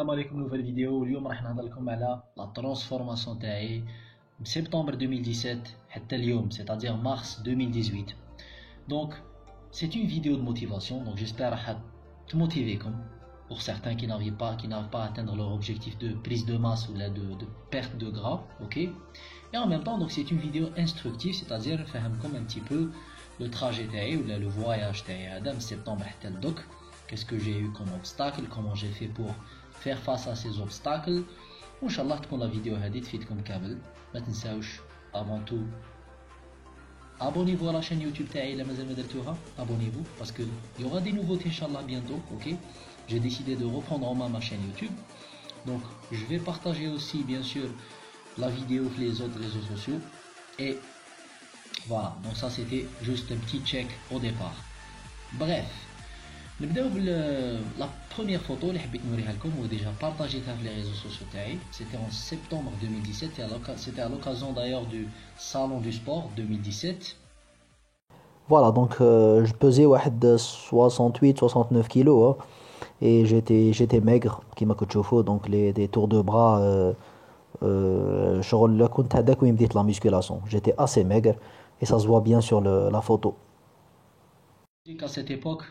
السلام عليكم. نوفيل فيديو. اليوم راح نهضر لكم على لا ترانسفورماسيون تاعي من سبتمبر 2017 حتى اليوم, c'est-à-dire mars 2018. Donc c'est une vidéo de motivation, donc j'espère راح تmotiver pour certains qui n'arrivent pas à atteindre leur objectif de prise de masse ou de perte de gras, ok. Et en même temps, donc c'est une vidéo instructive, c'est-à-dire نفهمكم un petit peu le trajet تاعي ou le voyage تاعي هذا من سبتمبر حتى لدوك. Qu'est-ce que j'ai eu comme obstacle, comment j'ai fait pour faire face à ces obstacles. Inch'Allah تكون la vidéo هذه تفيدكم كامل. ما تنساوش avant tout abonnez-vous à la chaîne YouTube تاعي إلا مازال ما درتوها. Abonnez-vous parce que il y aura des nouveautés Inch'Allah bientôt, ok. J'ai décidé de reprendre en main ma chaîne YouTube. Donc je vais partager aussi bien sûr la vidéo sur les autres réseaux sociaux. Et voilà, donc ça c'était juste un petit check au départ. Bref, نبداو la première photo اللي حبيت نوريها لكم وديجا بارطاجيتها في les réseaux sociaux تاعي. C'était en septembre 2017, c'était à l'occasion d'ailleurs du salon du sport 2017. Voilà, donc je pesais 68-69 kilos hein, et j'étais maigre كيما كتشوفوا. donc des tours de bras شغل كنت هذاك وين بديت la musculation. J'étais assez maigre et ça se voit bien sur la photo. À cette époque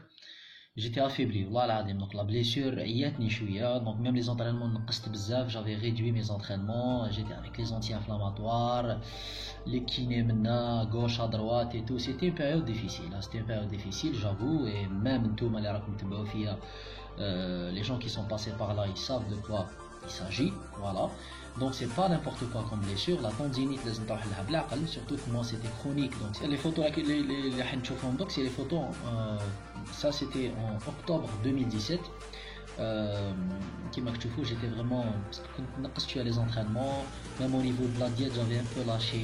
j'étais affaibli والله العظيم. donc la blessure عياتني شويه. donc même les entraînements نقصت بزاف, j'avais réduit mes entraînements, j'étais avec les anti-inflammatoires, les kinés منا gauche à droite et tout. C'était une période difficile, j'avoue. et même نتوما اللي راكم تبعوا فيا, les gens qui sont passés par là, ils savent de quoi il s'agit, voilà. Donc c'est pas n'importe quoi comme blessure. La tendinite لازم تروح لها بالعقل, surtout que moi c'était chronique. donc les photos اللي راح نشوفهم donc c'est les photos ça c'était en octobre 2017. كيما كتشوفوا j'étais vraiment, parce que كنت نقصت شويه les entraînements, même au niveau de la diète j'avais un peu lâché,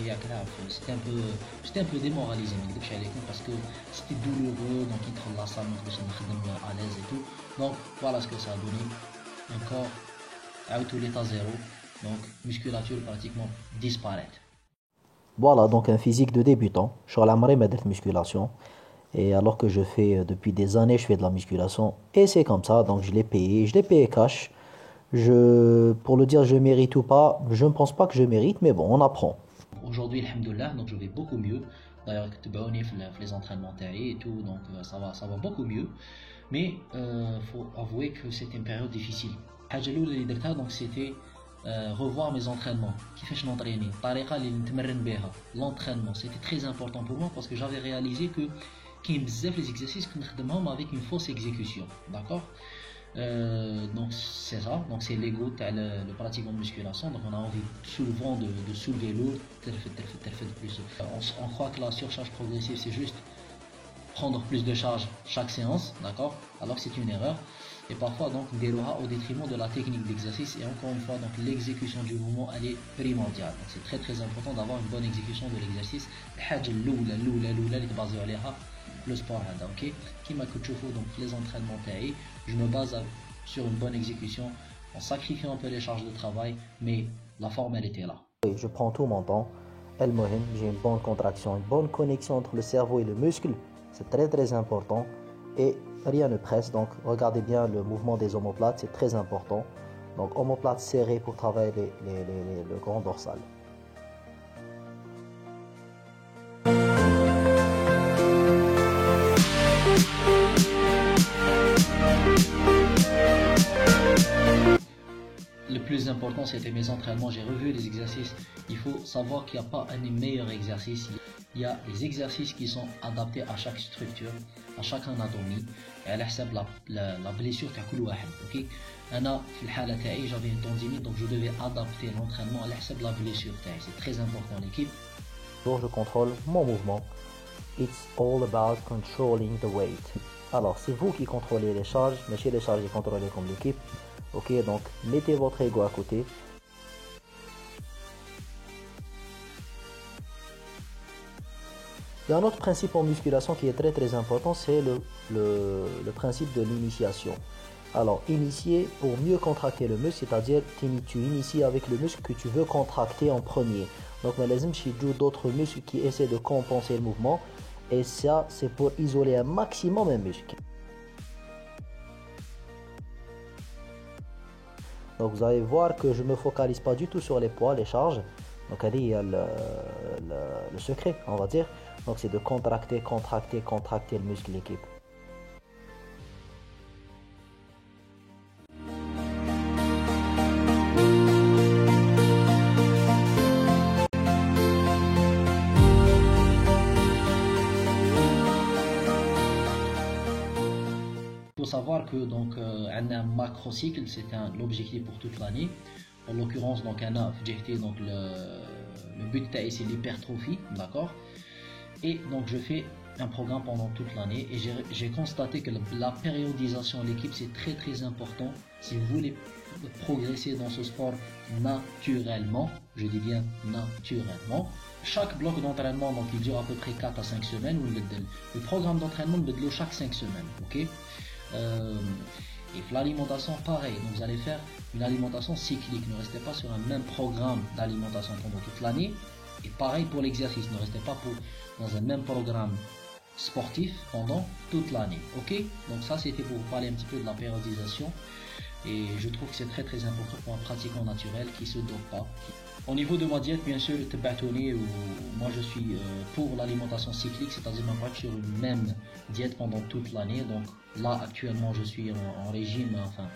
j'étais un peu démoralisé, ما نكذبش عليكم, parce que c'était douloureux. donc يدخل la salle ما نقدرش نخدم à l'aise et tout. donc voilà ce que ça a donné. un corps عاود وليت à zéro, donc musculature pratiquement disparaître. Voilà, donc un physique de débutant. شغل عمري ما درت musculation. Et alors que je fais depuis des années, je fais de la musculation. Et c'est comme ça, donc je l'ai payé cash. Pour le dire, je mérite ou pas, je ne pense pas que je mérite, mais bon, on apprend. Aujourd'hui, alhamdoulilah, donc je vais beaucoup mieux. D'ailleurs, que tu les entraînements et tout, donc ça va beaucoup mieux. Mais faut avouer que c'était une période difficile. Donc c'était revoir mes entraînements. كيفاش نentraîner, الطريقة اللي نتمرن بها, l'entraînement. C'était très important pour moi parce que j'avais réalisé que كاين بزاف les exercices que نخدمهم avec une fausse exécution, d'accord. donc c'est ça, donc c'est l'ego تاع le pratiquant de musculation. donc on a envie souvent de soulever lourd, plus. on croit que la surcharge progressive c'est juste prendre plus de charge chaque séance, d'accord, alors que c'est une erreur. Et parfois donc نديروها au détriment de la technique d'exercice. et encore une fois donc l'exécution du mouvement elle est primordiale. donc c'est très important d'avoir une bonne exécution de l'exercice. الحاجة الأولى اللي تبازيو عليها le sport هذا, ok. كيما كتشوفوا donc les entraînements تاعي, je me base sur une bonne exécution en sacrifiant un peu les charges de travail, mais la forme elle était là. Oui, je prends tout mon temps. المهم, j'ai une bonne contraction, une bonne connexion entre le cerveau et le muscle. C'est très important. Et rien ne presse, donc regardez bien le mouvement des omoplates, c'est très important. Donc omoplates serrées pour travailler le grand dorsal. Le plus important c'était mes entraînements. J'ai revu les exercices. Il faut savoir qu'il n'y a pas un meilleur exercice. Il y a des exercices qui sont adaptés à chaque structure, à chaque anatomie, et à حسب la blessure تاع كل واحد, ok. أنا في الحالة تاعي j'avais une tendinite, donc je devais adapter l'entraînement à حسب la blessure تاعي. c'est très important l'équipe. Donc je contrôle mon mouvement. It's all about controlling the weight. Alors c'est vous qui contrôlez les charges, mais chez les charges et contrôlez comme l'équipe. Ok, donc mettez votre ego à côté. Il y a un autre principe en musculation qui est très important, c'est le principe de l'initiation. Alors, initier pour mieux contracter le muscle, c'est-à-dire tu inities avec le muscle que tu veux contracter en premier. Donc, mais les d'autres muscles qui essaient de compenser le mouvement, et ça, c'est pour isoler un maximum un muscle. Donc vous allez voir que je ne me focalise pas du tout sur les poids, les charges. Donc il y a le secret, on va dire. Donc c'est de contracter le muscle l'équipe. Il faut savoir que donc un macrocycle, c'est l'objectif pour toute l'année. En l'occurrence, donc un objectif, donc le but c'est l'hypertrophie, d'accord. Et donc je fais un programme pendant toute l'année et j'ai constaté que la périodisation de l'équipe c'est très important si vous voulez progresser dans ce sport naturellement. Je dis bien naturellement. Chaque bloc d'entraînement donc il dure à peu près 4 à 5 semaines. Le programme d'entraînement est chaque 5 semaines, ok. Et l'alimentation pareil, donc vous allez faire une alimentation cyclique, ne restez pas sur un même programme d'alimentation pendant toute l'année. Et pareil pour l'exercice, ne restez pas dans un même programme sportif pendant toute l'année, ok. Donc ça c'était pour vous parler un petit peu de la périodisation et je trouve que c'est très important pour un pratiquant naturel qui se dope pas. Au niveau de ma diète, bien sûr, moi je suis pour l'alimentation cyclique, c'est-à-dire pas sur une même diète pendant toute l'année. Donc là actuellement je suis en régime, enfin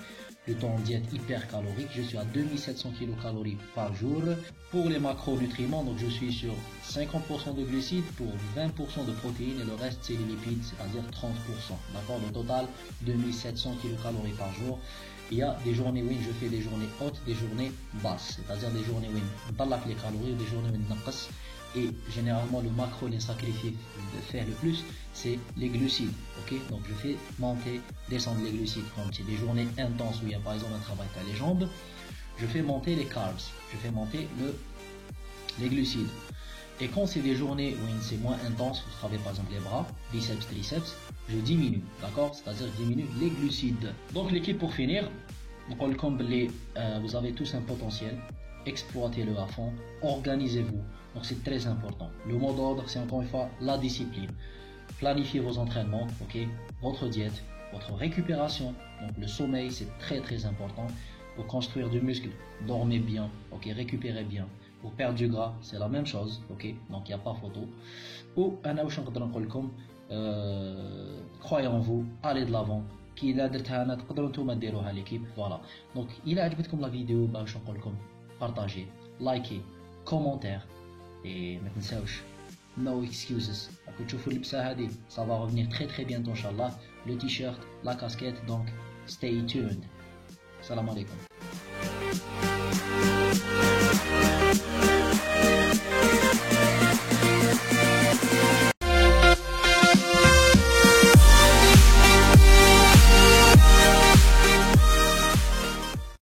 plutôt en diète hypercalorique, je suis à 2700 kcal par jour. Pour les macronutriments, donc je suis sur 50% de glucides pour 20% de protéines et le reste c'est les lipides, c'est-à-dire 30%. D'accord, le total 2700 kcal par jour. Il y a des journées où je fais des journées hautes, des journées basses, c'est-à-dire des journées où je balance les calories, des journées où je et généralement le macro, les sacrifices de faire le plus, c'est les glucides, ok. Donc je fais monter, descendre les glucides quand c'est des journées intenses où il y a par exemple un travail à les jambes, je fais monter les carbs, je fais monter les glucides. Et quand c'est des journées où c'est moins intense, vous travaillez par exemple les bras, biceps, triceps, je diminue, d'accord, c'est-à-dire je diminue les glucides. Donc l'équipe pour finir, vous avez tous un potentiel, exploitez-le à fond, organisez-vous, donc c'est très important. Le mot d'ordre c'est encore une fois la discipline. Planifiez vos entraînements, ok, votre diète, votre récupération, donc le sommeil c'est très important. Pour construire du muscle, dormez bien, ok, récupérez bien. Pour perdre du gras, c'est la même chose, ok, donc il n'y a pas photo. Ou croyez en vous, allez de l'avant. L'équipe, voilà. Donc il a عجبتكم la vidéo, باش نقول لكم partagez, likez, commentaire et ما تنساوش no excuses. راكم تشوفوا اللبسه هذه ça va revenir très bientôt inchallah, le t-shirt, la casquette, donc stay tuned. Salam alaikum.